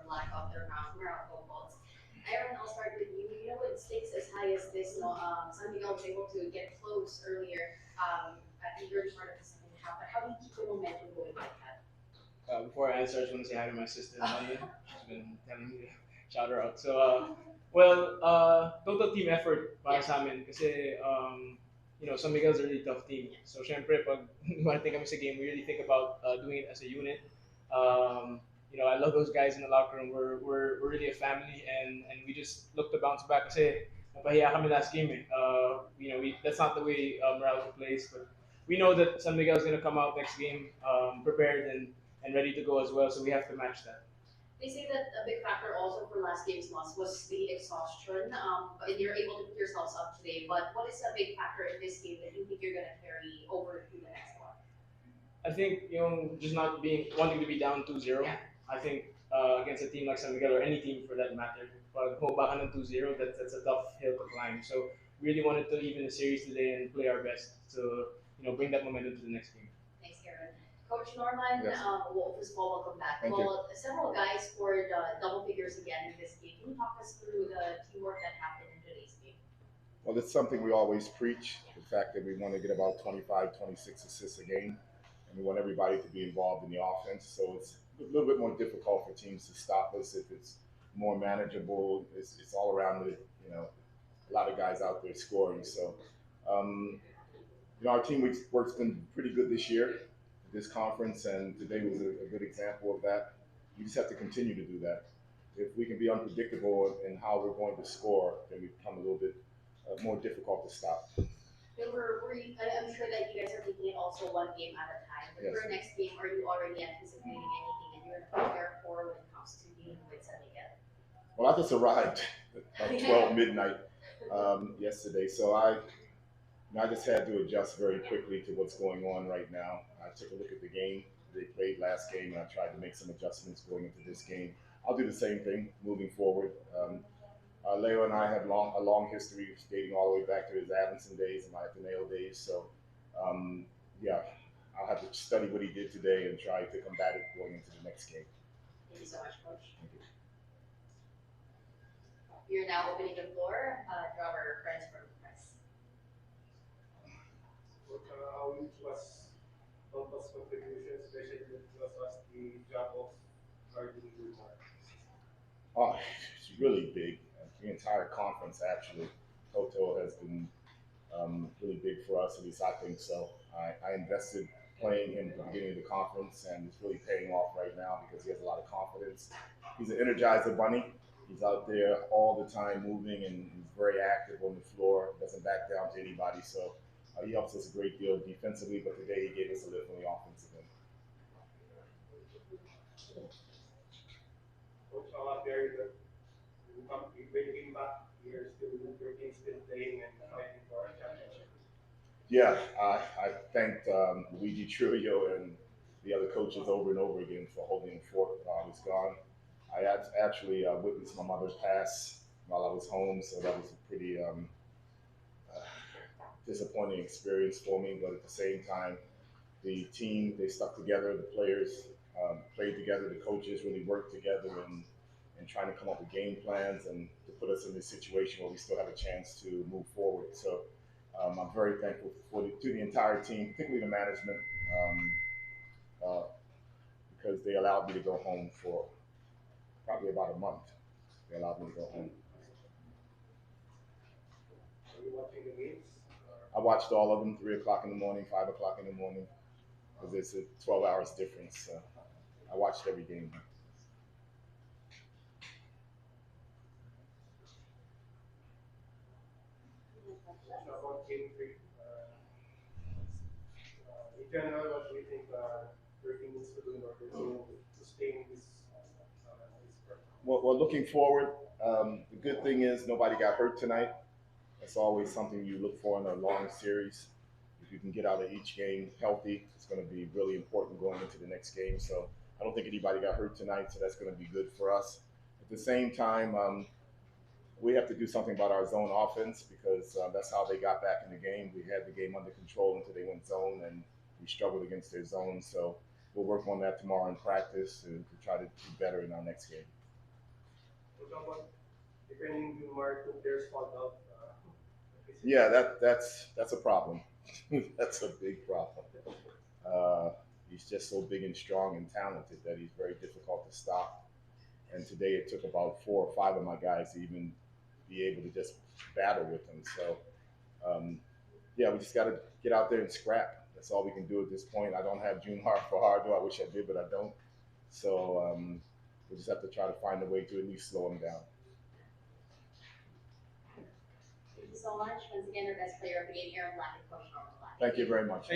lack of their Meralco goals. Aaron, I'll start with you. You know, with stakes as high as this, San Miguel was able to get close earlier at the early part of the second half. But how do you keep the momentum going like that? Before I answer, I just want to say hi to my sister in London. She's been telling me to shout her out. So, total team effort para sa amin kasi San Miguel's a really tough team. So, syempre, pag dumating kami sa game, we really think about doing it as a unit. I love those guys in the locker room. We're really a family, and we just look to bounce back kasi napahiya kami last game. That's not the way Meralco plays, but we know that San Miguel is going to come out next game prepared and ready to go as well. So we have to match that. They say that a big factor also for last game's loss was the exhaustion. And you're able to put yourselves up today. But what is a big factor in this game that you think you're going to carry over to the next one? I think just not being wanting to be down 2-0. Yeah. I think against a team like San Miguel or any team for that matter, pag humaba ka ng 2-0, that's a tough hill to climb. So we really wanted to even the series today and play our best to bring that momentum to the next game. Thanks, Aaron. Coach Norman, Yes. first of all, welcome back. Thank well, several guys scored double figures again in this game. Can you talk us through the teamwork that happened in today's game? Well, it's something we always preach, the fact that we want to get about 25, 26 assists a game, and we want everybody to be involved in the offense. So it's a little bit more difficult for teams to stop us if it's more manageable. It's all around a lot of guys out there scoring. So, our team work's been pretty good this year, this conference, and today was a good example of that. We just have to continue to do that. If we can be unpredictable in how we're going to score, then we become a little bit more difficult to stop. I'm sure that you guys are taking it also one game at a time. But Yes. for next game, are you already anticipating anything that you're going to prepare for when it comes to dealing with San Miguel? Well, I just arrived at 12 midnight yesterday, so I just had to adjust very quickly to what's going on right now. I took a look at the game they played last game, and I tried to make some adjustments going into this game. I'll do the same thing moving forward. Leo and I have a long history dating all the way back to his Adamson days and my Ateneo days. So, yeah, I'll have to study what he did today and try to combat it going into the next game. Thank you so much, Coach. Thank you. You're now opening the floor to our friends from the press. Which was Toto's contribution, especially because was the job of guarding the mark. Oh, it's really big. The entire conference, actually, Toto has been really big for us. At least I think so. I invested playing him at the beginning of the conference, and it's really paying off right now because he has a lot of confidence. He's an energizer bunny. He's out there all the time moving, and he's very active on the floor. Doesn't back down to anybody. So he helps us a great deal defensively, but today he gave us a lift on the offensive end. Coach, Gary, when you came back, your team still playing and fighting for a championship. Yeah, I thanked Luigi Trillo and the other coaches over and over again for holding the fort while I was gone. I actually witnessed my mother pass while I was home, so that was a pretty disappointing experience for me. But at the same time, the team, they stuck together, the players played together, the coaches really worked together and trying to come up with game plans and to put us in this situation where we still have a chance to move forward. So I'm very thankful to the entire team, particularly the management, because they allowed me to go home for probably about a month. They allowed me to go home. Are you watching the games? I watched all of them, 3 o'clock in the morning, 5 o'clock in the morning, because it's a 12 hours difference. So I watched every game. About game three, in general, what do you think your team needs to do in order to stay in this performance? Well, looking forward, the good thing is nobody got hurt tonight. That's always something you look for in a long series. If you can get out of each game healthy, it's going to be really important going into the next game. So I don't think anybody got hurt tonight, so that's going to be good for us. At the same time, we have to do something about our zone offense because that's how they got back in the game. We had the game under control until they went zone, and we struggled against their zone. So we'll work on that tomorrow in practice to try to do better in our next game. Coach, how about defending Jumar two players fouled out? Yeah, that's a problem. That's a big problem. Uh, he's just so big and strong and talented that he's very difficult to stop. And today it took about 4 or 5 of my guys to even be able to just battle with him. So yeah, we just got to get out there and scrap. That's all we can do at this point. I don't have June Hart for Hardo. I wish I did, but I don't. So we just have to try to find a way to at least slow him down. Thank you so much. Once again, our best player of the game, Aaron Black, and Coach Norman Black. Thank you very much.